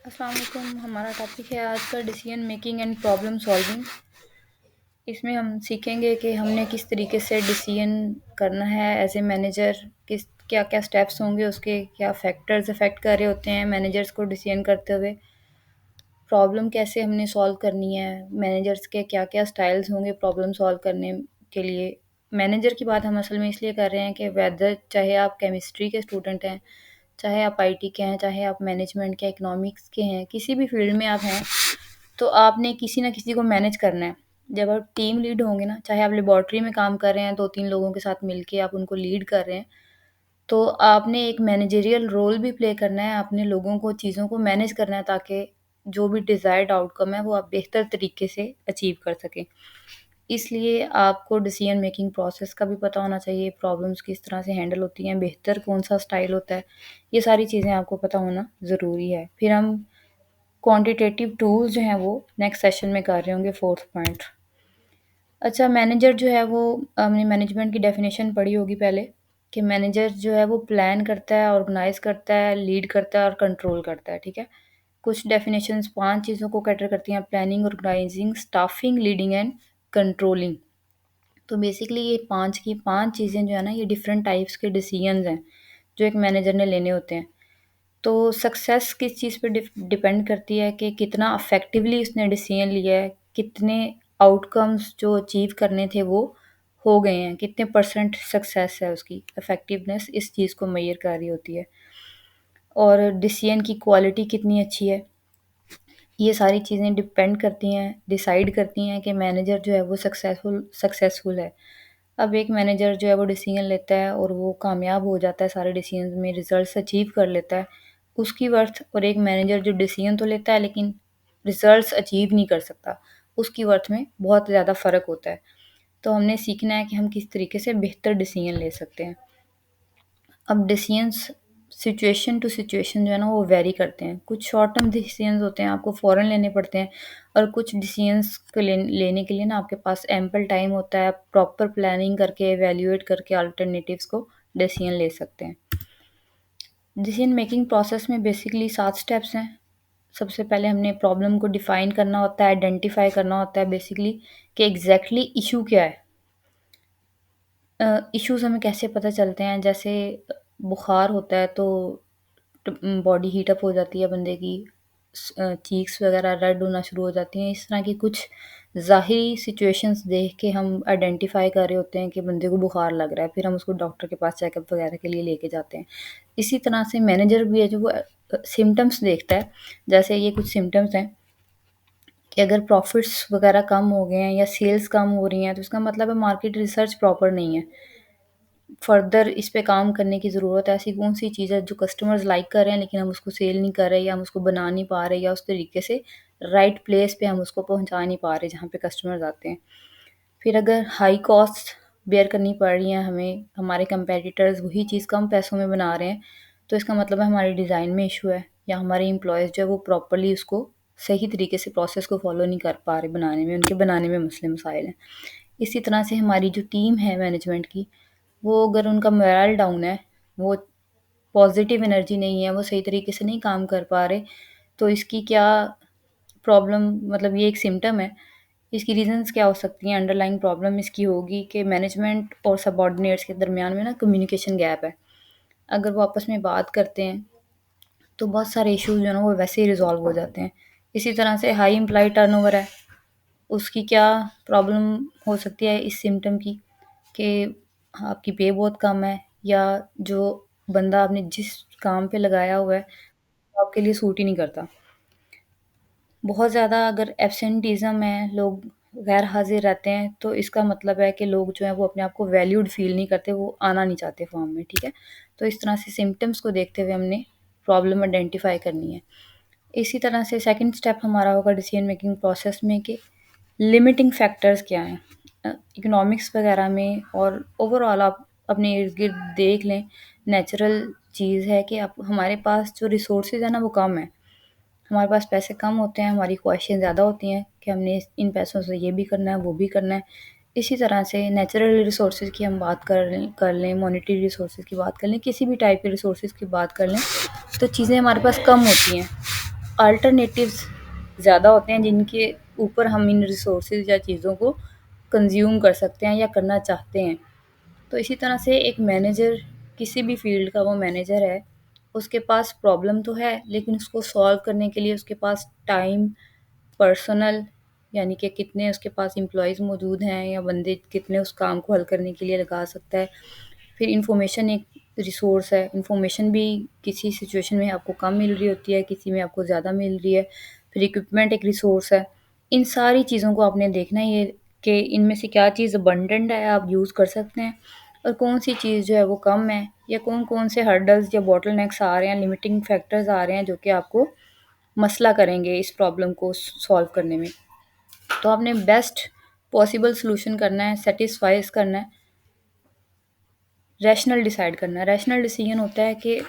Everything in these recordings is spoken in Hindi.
अस्सलाम वालेकुम। हमारा टॉपिक है आज का decision making and problem solving. इसमें हम सीखेंगे कि हमने किस तरीके से डिसीजन करना है एज ए मैनेजर। किस क्या क्या स्टेप्स होंगे, उसके क्या फैक्टर्स अफेक्ट कर रहे होते हैं मैनेजर्स को डिसीजन करते हुए। प्रॉब्लम कैसे हमने सॉल्व करनी है, मैनेजर्स के क्या क्या स्टाइल्स होंगे प्रॉब्लम सॉल्व करने के लिए। मैनेजर की बात हम असल में इसलिए कर रहे हैं कि वेदर चाहे आप केमिस्ट्री के स्टूडेंट हैं, चाहे आप आईटी के हैं, चाहे आप मैनेजमेंट के, इकोनॉमिक्स के हैं, किसी भी फील्ड में आप हैं, तो आपने किसी ना किसी को मैनेज करना है। जब आप टीम लीड होंगे ना, चाहे आप लेबॉर्ट्री में काम कर रहे हैं, 2-3 लोगों के साथ मिलके आप उनको लीड कर रहे हैं, तो आपने एक मैनेजरियल रोल भी प्ले करना है, अपने लोगों को, चीज़ों को मैनेज करना है ताकि जो भी डिज़ायर्ड आउटकम है वो आप बेहतर तरीके से अचीव कर सकें। इसलिए आपको डिसीजन मेकिंग प्रोसेस का भी पता होना चाहिए, प्रॉब्लम्स किस तरह से हैंडल होती हैं, बेहतर कौन-सा स्टाइल होता है, ये सारी चीज़ें आपको पता होना ज़रूरी है। फिर हम क्वांटिटेटिव टूल्स जो हैं वो नेक्स्ट सेशन में कर रहे होंगे, 4th पॉइंट। अच्छा, मैनेजर जो है वो हमने मैनेजमेंट की डेफिनेशन पढ़ी होगी पहले कि मैनेजर जो है वो प्लान करता है, ऑर्गेनाइज करता है, लीड करता है और कंट्रोल करता है, ठीक है। कुछ डेफिनेशंस 5 चीज़ों को कैटर करती हैं: planning, organising, staffing, leading and controlling. तो बेसिकली ये 5 की 5 चीज़ें जो है ना, ये डिफरेंट टाइप्स के डिसीजंस हैं जो एक मैनेजर ने लेने होते हैं। तो सक्सेस किस चीज़ पे डिपेंड करती है कि कितना इफ़ेक्टिवली उसने डिसीजन लिया है, कितने आउटकम्स जो अचीव करने थे वो हो गए हैं, कितने परसेंट सक्सेस है उसकी इफ़ेक्टिवनेस, इस चीज़ को मेज़र कर रही होती है। और डिसीजन की क्वालिटी कितनी अच्छी है, ये सारी चीज़ें डिपेंड करती हैं, डिसाइड करती हैं कि मैनेजर जो है वो सक्सेसफुल है। अब एक मैनेजर जो है वो डिसीजन लेता है और वो कामयाब हो जाता है, सारे डिसीजंस में रिजल्ट्स अचीव कर लेता है, उसकी वर्थ, और एक मैनेजर जो डिसीजन तो लेता है लेकिन रिजल्ट्स अचीव नहीं कर सकता, उसकी वर्थ में बहुत ज़्यादा फ़र्क होता है। तो हमने सीखना है कि हम किस तरीके से बेहतर डिसीजन ले सकते हैं। अब डिसीजंस सिचुएशन टू सिचुएशन जो है ना वो वेरी करते हैं। कुछ शॉर्ट टर्म डिसीजंस होते हैं, आपको फ़ौरन लेने पड़ते हैं, और कुछ डिसीजंस को लेने के लिए ना आपके पास एम्पल टाइम होता है, प्रॉपर प्लानिंग करके, इवैल्यूएट करके अल्टरनेटिव्स को डिसीजन ले सकते हैं। डिसीजन मेकिंग प्रोसेस में बेसिकली 7 स्टेप्स हैं। सबसे पहले हमने प्रॉब्लम को डिफ़ाइन करना होता है, आइडेंटिफ़ाई करना होता है बेसिकली कि एग्ज़ैक्टली इश्यू क्या है। इश्यूज़ हमें कैसे पता चलते हैं, जैसे बुखार होता है तो बॉडी हीट अप हो जाती है बंदे की, चीक्स वगैरह रेड होना शुरू हो जाती हैं। इस तरह की कुछ ज़ाहिरी सिचुएशंस देख के हम आइडेंटिफ़ाई कर रहे होते हैं कि बंदे को बुखार लग रहा है, फिर हम उसको डॉक्टर के पास चेकअप वगैरह के लिए लेके जाते हैं। इसी तरह से मैनेजर भी है जो वो सिम्पटम्स देखता है। जैसे ये कुछ सिम्पटम्स हैं कि अगर प्रॉफ़िट्स वगैरह कम हो गए हैं या सेल्स कम हो रही हैं, तो इसका मतलब है मार्केट रिसर्च प्रॉपर नहीं है। फर्दर इस पे काम करने की ज़रूरत है। ऐसी कौन-सी चीज़ है जो कस्टमर्स लाइक कर रहे हैं लेकिन हम उसको सेल नहीं कर रहे, या हम उसको बना नहीं पा रहे, या उस तरीके से राइट प्लेस पे हम उसको पहुँचा नहीं पा रहे जहाँ पे कस्टमर्स आते हैं। फिर अगर हाई कॉस्ट बेयर करनी पड़ रही हैं हमें, हमारे कंपैटिटर्स वही चीज़ कम पैसों में बना रहे हैं, तो इसका मतलब है हमारे डिज़ाइन में इश्यू है, या हमारे एम्प्लॉइज़ जो है वो प्रॉपर्ली उसको सही तरीके से प्रोसेस को फ़ॉलो नहीं कर पा रहे बनाने में, उनके बनाने में मसले मसाइल हैं। इसी तरह से हमारी जो टीम है मैनेजमेंट की, वो अगर उनका मोरल डाउन है, वो पॉज़िटिव एनर्जी नहीं है, वो सही तरीके से नहीं काम कर पा रहे, तो इसकी क्या प्रॉब्लम, मतलब ये एक सिम्पटम है। इसकी रीज़न्स क्या हो सकती हैं, अंडरलाइंग प्रॉब्लम इसकी होगी कि मैनेजमेंट और सबऑर्डिनेट्स के दरमियान में ना कम्युनिकेशन गैप है। अगर वो आपस में बात करते हैं, तो बहुत सारे इश्यूज़ जो है ना वो वैसे ही रिज़ॉल्व हो जाते हैं। इसी तरह से हाई एम्प्लॉयी टर्नओवर है, उसकी क्या प्रॉब्लम हो सकती है इस सिम्पटम की, कि आपकी पे बहुत कम है, या जो बंदा आपने जिस काम पे लगाया हुआ है, वो आपके लिए सूट ही नहीं करता। बहुत ज़्यादा अगर एब्सेंटीज़्म है, लोग गैर हाज़िर रहते हैं, तो इसका मतलब है कि लोग जो हैं वो अपने आप को वैल्यूड फ़ील नहीं करते, वो आना नहीं चाहते फ़र्म में, ठीक है? तो इस तरह से सिम्पटम्स को देखते हुए हमने प्रॉब्लम आइडेंटिफ़ाई करनी है। इसी तरह से सेकंड स्टेप हमारा होगा डिसीजन मेकिंग प्रोसेस में कि लिमिटिंग फैक्टर्स क्या हैं। इकोनॉमिक्स वगैरह में और ओवरऑल आप अपने इर्द-गिर्द देख लें, नेचुरल चीज़ है कि आप, हमारे पास जो रिसोर्सेज़ हैं ना वो कम है। हमारे पास पैसे कम होते हैं, हमारी ख्वाहिशें ज़्यादा होती हैं कि हमने इन पैसों से ये भी करना है, वो भी करना है। इसी तरह से नेचुरल रिसोर्सेज़ की हम बात कर लें, मॉनेटरी रिसोर्सेज़ की बात कर लें, किसी भी टाइप के रिसोर्सेज़ की बात कर लें, तो चीज़ें हमारे पास कम होती हैं। अल्टरनेटिव्स ज़्यादा होते हैं जिनके ऊपर हम इन रिसोर्सेज या चीज़ों को कंज्यूम कर सकते हैं या करना चाहते हैं। तो इसी तरह से एक मैनेजर, किसी भी फील्ड का वो मैनेजर है, उसके पास प्रॉब्लम तो है लेकिन उसको सॉल्व करने के लिए उसके पास टाइम, पर्सनल यानी कि कितने उसके पास एम्प्लॉइज़ मौजूद हैं या बंदे कितने उस काम को हल करने के लिए लगा सकता है। फिर इंफॉर्मेशन एक रिसोर्स है, इंफॉर्मेशन भी किसी सिचुएशन में आपको कम मिल रही होती है, किसी में आपको ज़्यादा मिल रही है। फिर इक्विपमेंट एक रिसोर्स है। इन सारी चीज़ों को आपने देखना है ये कि इनमें से क्या चीज़ अबंडेंट है, आप यूज़ कर सकते हैं और कौन-सी चीज़ जो है वो कम है या कौन-कौन से हर्डल्स या बॉटलनेक्स आ रहे हैं, लिमिटिंग फैक्टर्स आ रहे हैं जो कि आपको मसला करेंगे इस प्रॉब्लम को सॉल्व करने में। तो आपने बेस्ट पॉसिबल सॉल्यूशन करना है, सैटिस्फाइज़ करना है, रैशनल डिसाइड करना है। रैशनल डिसीजन होता है कि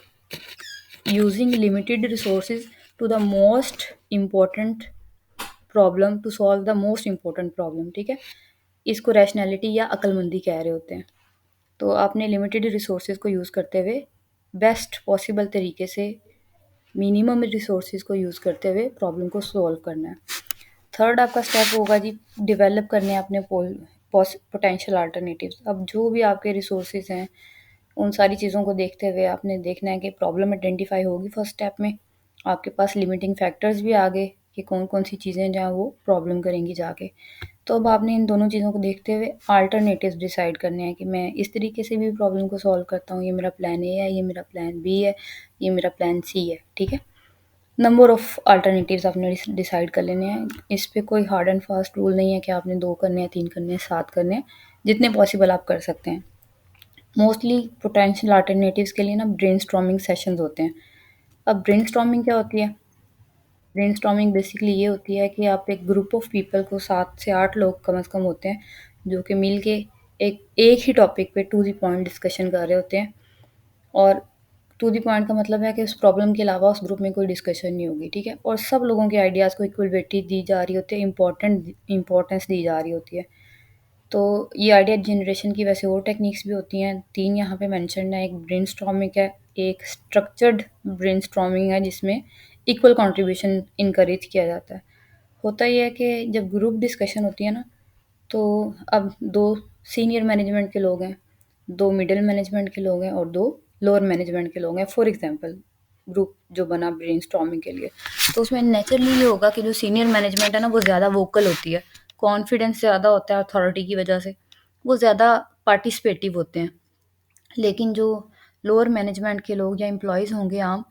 using limited resources to the most important problem to solve the most important problem, ठीक है? इसको रैशनैलिटी या अक्लमंदी कह रहे होते हैं। तो आपने लिमिटेड रिसोर्सेज को यूज़ करते हुए बेस्ट पॉसिबल तरीके से मिनिमम रिसोर्सेज को यूज़ करते हुए प्रॉब्लम को सॉल्व करना है। थर्ड आपका स्टेप होगा जी, डेवलप करने हैं अपने पोटेंशियल अल्टरनेटिव्स। अब जो भी आपके रिसोर्सेज हैं उन सारी चीज़ों को देखते हुए आपने देखना है कि प्रॉब्लम आइडेंटिफाई होगी फर्स्ट स्टेप में। आपके पास लिमिटिंग फैक्टर्स भी आ गए कि कौन-कौन सी चीज़ें हैं जहाँ वो प्रॉब्लम करेंगी जाके। तो अब आपने इन दोनों चीज़ों को देखते हुए अल्टरनेटिव्स डिसाइड करने हैं कि मैं इस तरीके से भी प्रॉब्लम को सॉल्व करता हूँ, ये मेरा प्लान ए है, ये मेरा प्लान बी है, ये मेरा प्लान सी है, ठीक है? नंबर ऑफ़ अल्टरनेटिव्स आपने डिसाइड कर लेने हैं। इस पे कोई हार्ड एंड फास्ट रूल नहीं है कि आपने 2 करने हैं, 3 करने हैं, 7 करने हैं, जितने पॉसिबल आप कर सकते हैं। मोस्टली पोटेंशियल अल्टरनेटिव्स के लिए ना ब्रेनस्टॉर्मिंग सेशंस होते हैं। अब ब्रेनस्टॉर्मिंग क्या होती है? ब्रेनस्टॉर्मिंग बेसिकली ये होती है कि आप एक ग्रुप ऑफ पीपल को 7 से 8 लोग कम से कम होते हैं, जो कि मिल के एक एक ही टॉपिक पे टू द पॉइंट डिस्कशन कर रहे होते हैं। और टू द पॉइंट का मतलब है कि उस प्रॉब्लम के अलावा उस ग्रुप में कोई डिस्कशन नहीं होगी, ठीक है? और सब लोगों के आइडियाज़ को इक्वल वेटेज दी जा रही होती है, इम्पोर्टेंस दी जा रही होती है। तो ये आइडिया जनरेशन की वैसे और टेक्निक्स भी होती हैं, 3 यहाँ पे मेंशन्ड हैं। एक ब्रेनस्टॉर्मिंग है, एक स्ट्रक्चर्ड ब्रेनस्टॉर्मिंग है जिसमें इक्वल कंट्रीब्यूशन इनकरेज किया जाता है। होता ये है कि जब ग्रुप डिस्कशन होती है ना, तो अब 2 सीनियर मैनेजमेंट के लोग हैं, 2 मिडल मैनेजमेंट के लोग हैं और 2 लोअर मैनेजमेंट के लोग हैं, फॉर एग्ज़ाम्पल ग्रुप जो बना ब्रेनस्टॉर्मिंग के लिए। तो उसमें नेचुरली ये होगा कि जो सीनियर मैनेजमेंट है ना वो ज़्यादा वोकल होती है, कॉन्फिडेंस ज़्यादा होता है अथॉरिटी की वजह से, वो ज़्यादा पार्टिसिपेटिव होते हैं। लेकिन जो लोअर मैनेजमेंट के लोग या एम्प्लॉइज़ होंगे आम,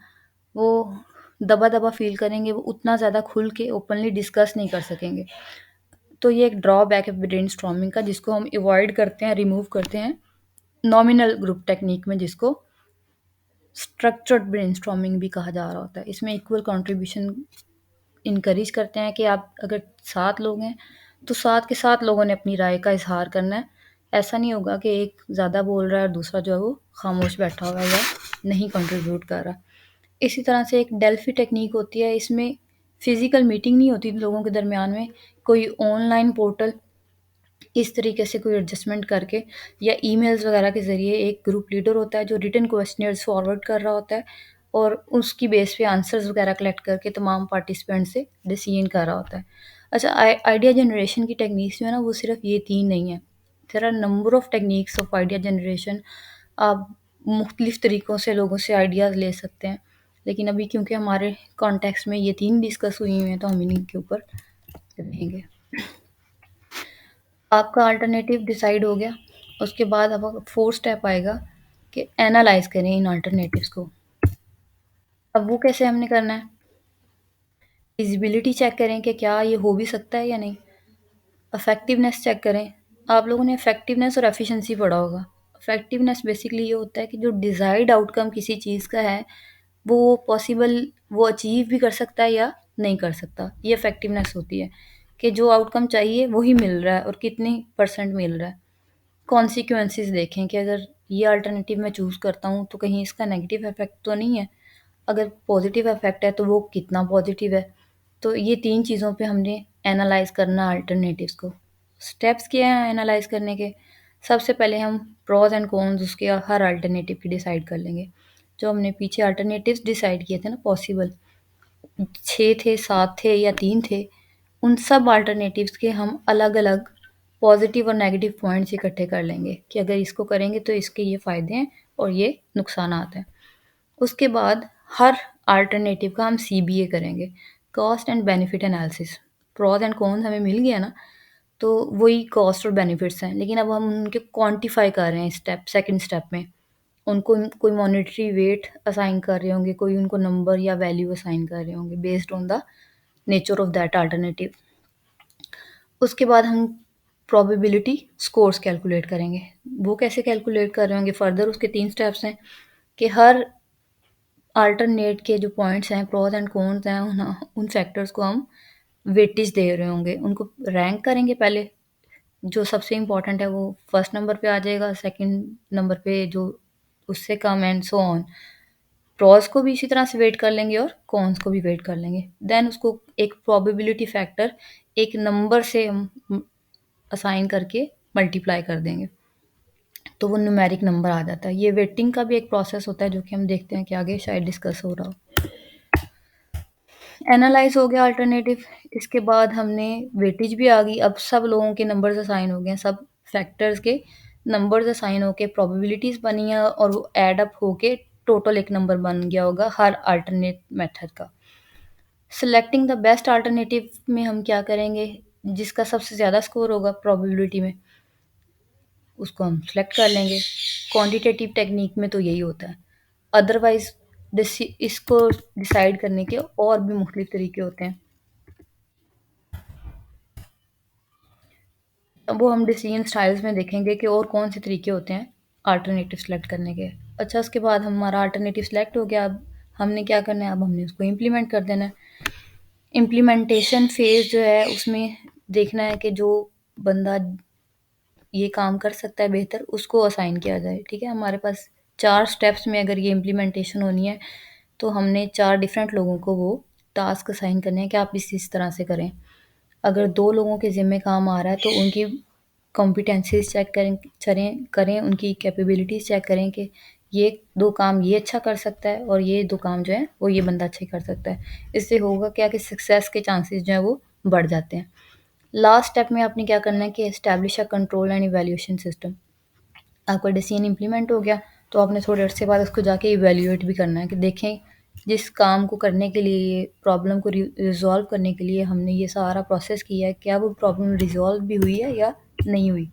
वो दबा-दबा फ़ील करेंगे, वो उतना ज़्यादा खुल के ओपनली डिस्कस नहीं कर सकेंगे। तो ये एक ड्रॉबैक है ब्रेनस्टॉर्मिंग का जिसको हम अवॉइड करते हैं, रिमूव करते हैं नॉमिनल ग्रुप टेक्निक में, जिसको स्ट्रक्चर्ड ब्रेनस्टॉर्मिंग भी कहा जा रहा होता है। इसमें इक्वल कंट्रीब्यूशन इनकरेज करते हैं कि आप अगर 7 लोग हैं, तो 7 के 7 लोगों ने अपनी राय का इज़हार करना है। ऐसा नहीं होगा कि एक ज़्यादा बोल रहा है और दूसरा जो है वो खामोश बैठा हुआ है या नहीं कंट्रीब्यूट कर रहा। इसी तरह से एक डेल्फी टेक्निक होती है, इसमें फ़िज़िकल मीटिंग नहीं होती लोगों के दरमियान में, कोई ऑनलाइन पोर्टल इस तरीके से कोई एडजस्टमेंट करके या ईमेल्स वगैरह के ज़रिए एक ग्रुप लीडर होता है जो रिटन क्वेश्चनर्स फॉरवर्ड कर रहा होता है और उसकी बेस पे आंसर्स वगैरह कलेक्ट करके तमाम पार्टिसिपेंट से डिसीजन कर रहा होता है। अच्छा, आइडिया जनरेशन की टेक्निक्स जो है ना वो सिर्फ ये 3 नहीं है। There are number of techniques of idea generation. आप मुख्तलिफ तरीकों से लोगों से आइडियाज़ ले सकते हैं। लेकिन अभी क्योंकि हमारे कॉन्टेक्स्ट में ये 3 डिस्कस हुई हुई हैं तो हम इन्हीं के ऊपर रहेंगे। आपका अल्टरनेटिव डिसाइड हो गया, उसके बाद अब 4th स्टेप आएगा कि एनालाइज़ करें इन अल्टरनेटिव्स को। अब वो कैसे हमने करना है? फिज़िबिलिटी चेक करें कि क्या ये हो भी सकता है या नहीं। इफ़ेक्टिवनेस चेक करें। आप लोगों ने इफ़ेक्टिवनेस और एफिशिएंसी पढ़ा होगा। इफ़ेक्टिवनेस बेसिकली ये होता है कि जो डिज़ायर्ड आउटकम किसी चीज़ का है, वो पॉसिबल वो अचीव भी कर सकता है या नहीं कर सकता। ये इफ़ेक्टिवनेस होती है कि जो आउटकम चाहिए वही मिल रहा है और कितनी परसेंट मिल रहा है। कॉन्सिक्वेंसेस देखें कि अगर ये अल्टरनेटिव मैं चूज़ करता हूँ तो कहीं इसका नेगेटिव इफ़ेक्ट तो नहीं है। अगर पॉजिटिव इफ़ेक्ट है तो वो कितना पॉजिटिव है। तो ये 3 चीज़ों पे हमने एनालाइज़ करना अल्टरनेटिव्स को। स्टेप्स क्या हैं एनालाइज़ करने के? सबसे पहले हम प्रोस एंड कॉन्स उसके हर अल्टरनेटिव की डिसाइड कर लेंगे। जो हमने पीछे अल्टरनेटिव्स डिसाइड किए थे ना पॉसिबल, 6 थे, 7 थे या 3 थे, उन सब अल्टरनेटिव्स के हम अलग-अलग पॉज़िटिव और नेगेटिव पॉइंट्स इकट्ठे कर लेंगे कि अगर इसको करेंगे तो इसके ये फ़ायदे हैं और ये नुकसानात हैं। उसके बाद हर अल्टरनेटिव का हम सीबीए करेंगे, cost and benefit analysis. Pros and cons हमें मिल गया ना, तो वही कॉस्ट और बेनिफिट्स हैं, लेकिन अब हम उनके क्वांटिफाई कर रहे हैं स्टेप सेकंड स्टेप में। उनको कोई मॉनेटरी वेट असाइन कर रहे होंगे, कोई उनको नंबर या वैल्यू असाइन कर रहे होंगे based on the nature of that alternative. उसके बाद हम प्रोबेबिलिटी स्कोर्स कैलकुलेट करेंगे। वो कैसे कैलकुलेट कर रहे होंगे, फर्दर उसके 3 स्टेप्स हैं कि हर अल्टरनेट के जो पॉइंट्स हैं, प्रोस एंड कॉन्स हैं, उन फैक्टर्स को हम वेटेज दे रहे होंगे। उनको रैंक करेंगे पहले, जो सबसे इम्पोर्टेंट है वो फर्स्ट नंबर पे आ जाएगा, सेकंड नंबर पे जो उससे come and so on. Pros को भी इसी तरह से वेट कर लेंगे और कॉन्स को भी वेट कर लेंगे। देन उसको एक प्रोबेबिलिटी फैक्टर एक नंबर से हम असाइन करके मल्टीप्लाई कर देंगे, तो वो न्यूमेरिक नंबर आ जाता है। ये वेटिंग का भी एक प्रोसेस होता है जो कि हम देखते हैं कि आगे शायद डिस्कस हो रहा हो। एनालाइज़ हो गया अल्टरनेटिव, इसके बाद हमने वेटेज भी आ गई, अब सब लोगों के नंबर्स असाइन हो गए हैं, सब फैक्टर्स के नंबर्स असाइन होके प्रोबेबिलिटीज़ बनी हैं और वो ऐड अप होके टोटल एक नंबर बन गया होगा हर अल्टरनेट मेथड का। सिलेक्टिंग द बेस्ट अल्टरनेटिव में हम क्या करेंगे, जिसका सबसे ज़्यादा स्कोर होगा प्रोबेबिलिटी में, उसको हम सेलेक्ट कर लेंगे। क्वांटिटेटिव टेक्निक में तो यही होता है। अदरवाइज़ इसको डिसाइड करने के और भी मुख्तलिफ तरीके होते हैं। अब वो हम डिसीजन स्टाइल्स में देखेंगे कि और कौन से तरीके होते हैं अल्टरनेटिव सेलेक्ट करने के। अच्छा, उसके बाद हमारा अल्टरनेटिव सेलेक्ट हो गया, अब हमने क्या करना है, अब हमने उसको इम्प्लीमेंट कर देना है। इम्प्लीमेंटेशन फेज़ जो है उसमें देखना है कि जो बंदा ये काम कर सकता है बेहतर, उसको असाइन किया जाए। ठीक है, हमारे पास 4 स्टेप्स में अगर ये इम्प्लीमेंटेशन होनी है, तो हमने 4 डिफरेंट लोगों को वो टास्क असाइन करने हैं कि आप इस तरह से करें। अगर 2 लोगों के ज़िम्मे काम आ रहा है, तो उनकी कॉम्पिटेंसीज़ चेक करें, उनकी कैपेबिलिटीज़ चेक करें कि ये 2 काम ये अच्छा कर सकता है और ये 2 काम जो है वो ये बंदा अच्छे कर सकता है। इससे होगा क्या कि सक्सेस के चांसेस जो हैं वो बढ़ जाते हैं। लास्ट स्टेप में आपने क्या करना है कि establish a control and evaluation system. आपका डिसीजन इम्प्लीमेंट हो गया, तो आपने थोड़े अर्से बाद उसको जाके इवैल्यूएट भी करना है कि देखें जिस काम को करने के लिए, ये प्रॉब्लम को रिज़ॉल्व करने के लिए हमने ये सारा प्रोसेस किया है, क्या वो प्रॉब्लम रिज़ॉल्व भी हुई है या नहीं हुई।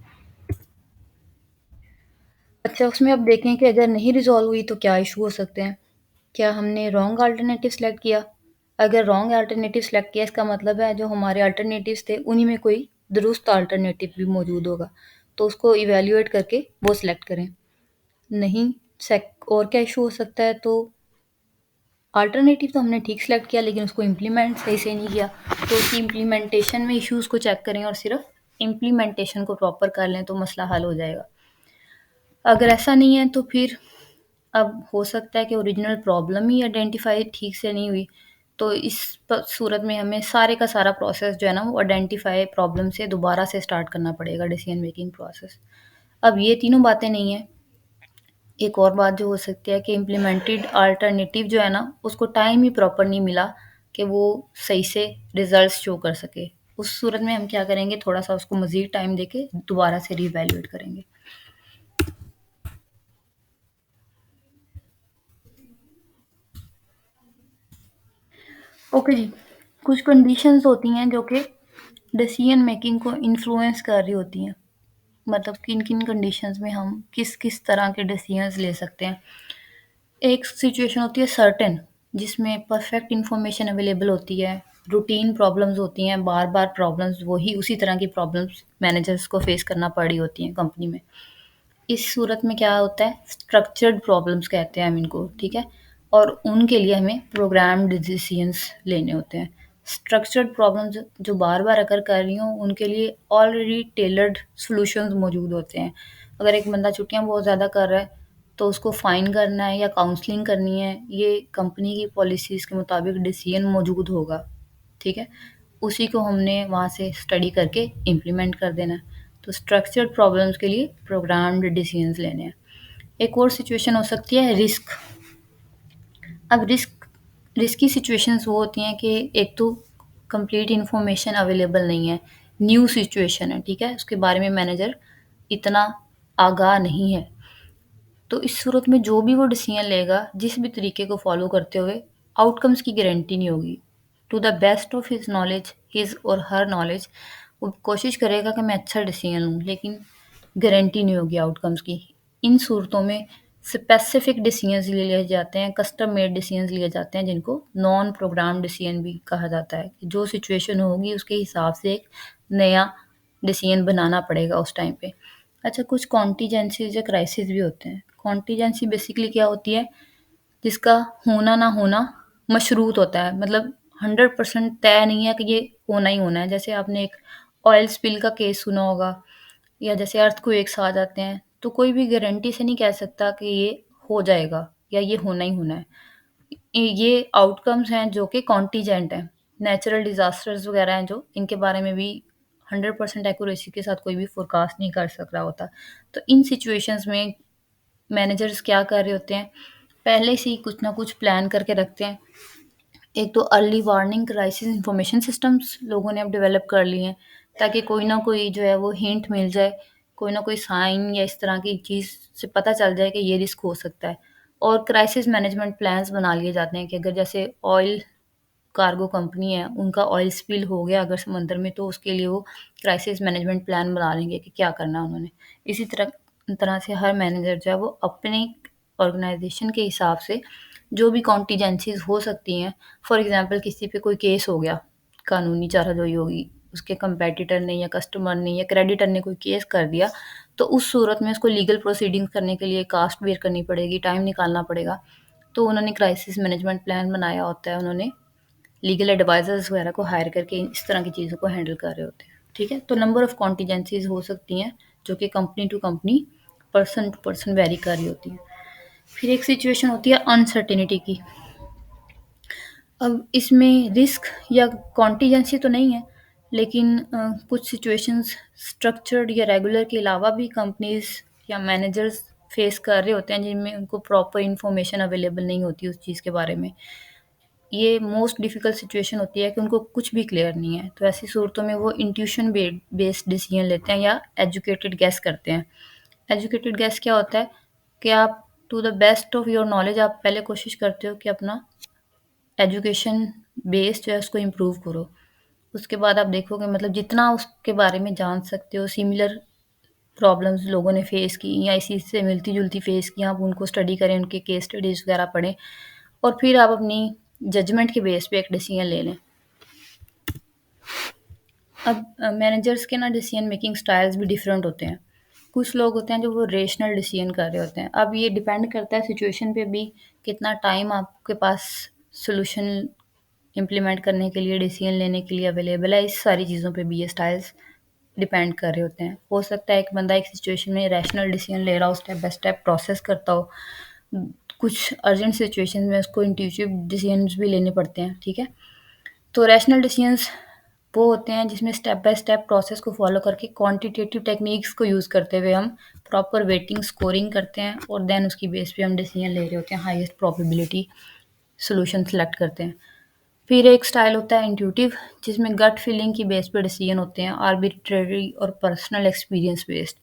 अच्छा, उसमें अब देखें कि अगर नहीं रिज़ॉल्व हुई तो क्या इशू हो सकते हैं। क्या हमने रॉन्ग अल्टरनेटिव सेलेक्ट किया? अगर रॉन्ग अल्टरनेटिव सेलेक्ट किया, इसका मतलब है जो हमारे अल्टरनेटिव्स थे उन्हीं में कोई दुरुस्त अल्टरनेटिव भी मौजूद होगा, तो उसको इवैल्यूएट करके वो सिलेक्ट करें। नहीं सेक और क्या इशू हो सकता है, तो अल्टरनेटिव तो हमने ठीक सेलेक्ट किया लेकिन उसको इम्प्लीमेंट सही से नहीं किया, तो उसकी इम्प्लीमेंटेशन में इश्यूज़ को चेक करें और सिर्फ इम्प्लीमेंटेशन को प्रॉपर कर लें तो मसला हल हो जाएगा। अगर ऐसा नहीं है तो फिर अब हो सकता है कि ओरिजिनल प्रॉब्लम ही आइडेंटिफ़ाई ठीक से नहीं हुई, तो इस सूरत में हमें सारे का सारा प्रोसेस जो है ना वो आइडेंटिफ़ाई प्रॉब्लम से दोबारा से स्टार्ट करना पड़ेगा, डिसीजन मेकिंग प्रोसेस। अब ये तीनों बातें नहीं हैं, एक और बात जो हो सकती है कि इम्प्लीमेंटेड अल्टरनेटिव जो है ना, उसको टाइम ही प्रॉपर नहीं मिला कि वो सही से रिज़ल्ट्स शो कर सके। उस सूरत में हम क्या करेंगे, थोड़ा-सा उसको मज़ीद टाइम देके दोबारा से रीवैल्यूएट करेंगे। ओके जी, कुछ कंडीशंस होती हैं जो कि डिसीजन मेकिंग को इन्फ्लुएंस कर रही होती हैं। मतलब किन-किन कंडीशंस में हम किस-किस तरह के डिसीजंस ले सकते हैं। एक सिचुएशन होती है सर्टेन, जिसमें परफेक्ट इन्फॉर्मेशन अवेलेबल होती है, रूटीन प्रॉब्लम्स होती हैं, बार-बार प्रॉब्लम्स वही उसी तरह की प्रॉब्लम्स मैनेजर्स को फेस करना पड़ रही होती हैं कंपनी में। इस सूरत में क्या होता है, स्ट्रक्चर्ड प्रॉब्लम्स कहते हैं हम इनको, ठीक है? और उनके लिए हमें प्रोग्राम्ड डिसीजंस लेने होते हैं। स्ट्रक्चर्ड प्रॉब्लम्स जो बार-बार अकर कर रही हों, उनके लिए ऑलरेडी टेलर्ड सॉल्यूशंस मौजूद होते हैं। अगर एक बंदा छुट्टियाँ बहुत ज़्यादा कर रहा है, तो उसको फ़ाइन करना है या काउंसलिंग करनी है, ये कंपनी की पॉलिसीज़ के मुताबिक डिसीजन मौजूद होगा, ठीक है? उसी को हमने वहाँ से स्टडी करके इम्प्लीमेंट कर देना है। तो स्ट्रक्चर्ड प्रॉब्लम्स के लिए प्रोग्राम्ड डिसीजंस लेने हैं। एक और सिचुएशन हो सकती है रिस्क। अब रिस्क रिस्की सिचुएशंस वो होती हैं कि एक तो कंप्लीट इन्फॉर्मेशन अवेलेबल नहीं है, न्यू सिचुएशन है, ठीक है? उसके बारे में मैनेजर इतना आगाह नहीं है। तो इस सूरत में जो भी वो डिसीजन लेगा, जिस भी तरीके को फॉलो करते हुए, आउटकम्स की गारंटी नहीं होगी। To the best of his knowledge, his और हर नॉलेज, वो कोशिश करेगा कि मैं अच्छा डिसीजन लूँ, लेकिन गारंटी नहीं होगी आउटकम्स की। इन सूरतों में स्पेसिफिक डिसीजंस ले लिए जाते हैं, कस्टम मेड डिसीजंस लिए जाते हैं, जिनको नॉन प्रोग्राम डिसीजन भी कहा जाता है। जो सिचुएशन होगी उसके हिसाब से एक नया डिसीजन बनाना पड़ेगा उस टाइम पे। अच्छा, कुछ कॉन्टीजेंसीज या क्राइसिस भी होते हैं। कॉन्टीजेंसी बेसिकली क्या होती है? जिसका होना ना होना मशरूत होता है, मतलब 100% तय नहीं है कि ये होना ही होना है। जैसे आपने एक ऑयल स्पिल का केस सुना होगा, या जैसे अर्थक्वेक्स आ जाते हैं, तो कोई भी गारंटी से नहीं कह सकता कि ये हो जाएगा या ये होना ही होना है। ये आउटकम्स हैं जो कि कॉन्टीजेंट हैं। नेचुरल डिजास्टर्स वगैरह हैं जो, इनके बारे में भी 100% एक्यूरेसी के साथ कोई भी फोरकास्ट नहीं कर सक रहा होता। तो इन सिचुएशंस में मैनेजर्स क्या कर रहे होते हैं, पहले से ही कुछ ना कुछ प्लान करके रखते हैं। एक तो early warning crisis information systems लोगों ने अब डेवलप कर लिए हैं, ताकि कोई ना कोई जो है वो हिंट मिल जाए, कोई ना कोई साइन या इस तरह की चीज़ से पता चल जाए कि ये रिस्क हो सकता है। और क्राइसिस मैनेजमेंट प्लान्स बना लिए जाते हैं कि अगर जैसे ऑयल कार्गो कंपनी है, उनका ऑयल स्पिल हो गया अगर समंदर में, तो उसके लिए वो क्राइसिस मैनेजमेंट प्लान बना लेंगे कि क्या करना है उन्होंने। इसी तरह तरह से हर मैनेजर जो है वो अपनी ऑर्गेनाइजेशन के हिसाब से जो भी कॉन्टीजेंसीज हो सकती हैं, फॉर एग्जांपल किसी पे कोई केस हो गया, कानूनी चाराजोई होगी, उसके कंपेटिटर ने या कस्टमर ने या क्रेडिटर ने कोई केस कर दिया, तो उस सूरत में उसको लीगल प्रोसीडिंग्स करने के लिए कास्ट बेयर करनी पड़ेगी, टाइम निकालना पड़ेगा। तो उन्होंने क्राइसिस मैनेजमेंट प्लान बनाया होता है, उन्होंने लीगल एडवाइजर्स वगैरह को हायर करके इस तरह की चीज़ों को हैंडल कर रहे होते हैं, ठीक है? तो नंबर ऑफ कॉन्टीजेंसीज हो सकती हैं, जो कि company to company, person to person vary कर रही होती हैं। फिर एक सिचुएशन होती है अनसर्टेनिटी की। अब इसमें रिस्क या कॉन्टीजेंसी तो नहीं है, लेकिन कुछ सिचुएशंस स्ट्रक्चर्ड या रेगुलर के अलावा भी कंपनीज या मैनेजर्स फेस कर रहे होते हैं, जिनमें उनको प्रॉपर इंफॉर्मेशन अवेलेबल नहीं होती उस चीज़ के बारे में। ये मोस्ट डिफ़िकल्ट सिचुएशन होती है कि उनको कुछ भी क्लियर नहीं है। तो ऐसी सूरतों में वो इंट्यूशन बेस्ड डिसीजन लेते हैं या एजुकेटेड गेस करते हैं। एजुकेटेड गेस क्या होता है कि आप to the best of your knowledge आप पहले कोशिश करते हो कि अपना एजुकेशन बेस जो है उसको इम्प्रूव करो। उसके बाद आप देखोगे, मतलब जितना उसके बारे में जान सकते हो, सिमिलर प्रॉब्लम्स लोगों ने फेस की या इसी से मिलती-जुलती फेस की, आप उनको स्टडी करें, उनके केस स्टडीज़ वगैरह पढ़ें, और फिर आप अपनी जजमेंट के बेस पे एक डिसीजन ले लें। अब मैनेजर्स के ना डिसीजन मेकिंग स्टाइल्स भी डिफरेंट होते हैं। कुछ लोग होते हैं जो वो रेशनल डिसीजन कर रहे होते हैं। अब ये डिपेंड करता है सिचुएशन पे भी, कितना टाइम आपके पास सॉल्यूशन इम्प्लीमेंट करने के लिए, डिसीजन लेने के लिए अवेलेबल है। इस सारी चीज़ों पे भी ये स्टाइल्स डिपेंड कर रहे होते हैं। हो सकता है एक बंदा एक सिचुएशन में रैशनल डिसीजन ले रहा हो, स्टेप बाय स्टेप प्रोसेस करता हो। कुछ अर्जेंट सिचुएशन में उसको इंट्यूटिव डिसीजंस भी लेने पड़ते हैं, ठीक है? तो रैशनल डिसीजंस वो होते हैं जिसमें स्टेप बाय स्टेप प्रोसेस को फॉलो करके क्वांटिटेटिव टेक्निक्स को यूज़ करते हुए हम प्रॉपर वेटिंग स्कोरिंग करते हैं, और देन उसकी बेस पे हम डिसीजन ले रहे होते हैं, हाईएस्ट प्रोबेबिलिटी सॉल्यूशन सेलेक्ट करते हैं। फिर एक स्टाइल होता है इंट्यूटिव, जिसमें गट फीलिंग की बेस पे डिसीजन होते हैं, आर्बिट्रेरी और पर्सनल एक्सपीरियंस बेस्ड।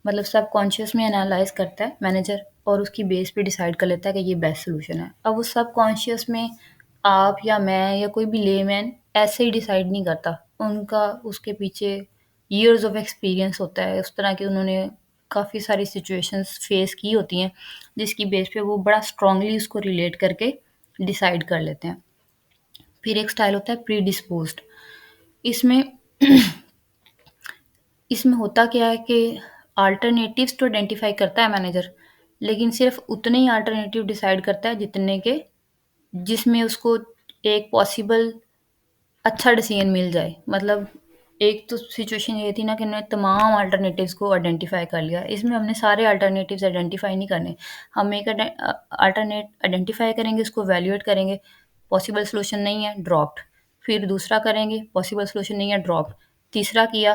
मतलब सबकॉन्शियस में एनालाइज करता है मैनेजर, और उसकी बेस पे डिसाइड कर लेता है कि ये बेस्ट सोल्यूशन है। अब वो सबकॉन्शियस में आप या मैं या कोई भी लेमैन ऐसे ही डिसाइड नहीं करता, उनका उसके पीछे ईयर्स ऑफ एक्सपीरियंस होता है। उस तरह की उन्होंने काफ़ी सारी सिचुएशंस फेस की होती हैं, जिसकी बेस पे वो बड़ा स्ट्रांगली उसको रिलेट करके डिसाइड कर लेते हैं। फिर एक स्टाइल होता है प्री डिस्पोज्ड। इसमें इसमें होता क्या है कि अल्टरनेटिव्स तो आइडेंटिफ़ाई करता है मैनेजर, लेकिन सिर्फ़ उतने ही अल्टरनेटिव डिसाइड करता है जितने के जिसमें उसको एक पॉसिबल अच्छा डिसीजन मिल जाए। मतलब एक तो सिचुएशन ये थी ना कि हमने तमाम अल्टरनेटिव्स को आइडेंटिफ़ाई कर लिया। इसमें हमने सारे अल्टरनेटिव्स आइडेंटिफ़ाई नहीं करने। हम एक अल्टरनेट आइडेंटिफ़ाई करेंगे, उसको इवैल्यूएट करेंगे, पॉसिबल सॉल्यूशन नहीं है, ड्रॉप्ड। फिर दूसरा करेंगे, पॉसिबल सॉल्यूशन नहीं है, ड्रॉप्ड। तीसरा किया,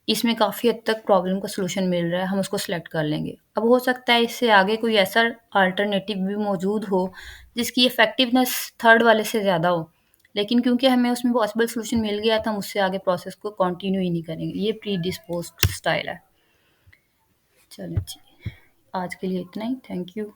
इसमें काफ़ी हद तक प्रॉब्लम का सॉल्यूशन मिल रहा है, हम उसको सेलेक्ट कर लेंगे। अब हो सकता है इससे आगे कोई ऐसा अल्टरनेटिव भी मौजूद हो, जिसकी इफ़ेक्टिवनेस थर्ड वाले से ज़्यादा हो, लेकिन क्योंकि हमें उसमें पॉसिबल सॉल्यूशन मिल गया तो हम उससे आगे प्रोसेस को कंटिन्यू ही नहीं करेंगे। ये प्रीडिस्पोज़्ड स्टाइल है। चलें जी, आज के लिए इतना ही। Thank you.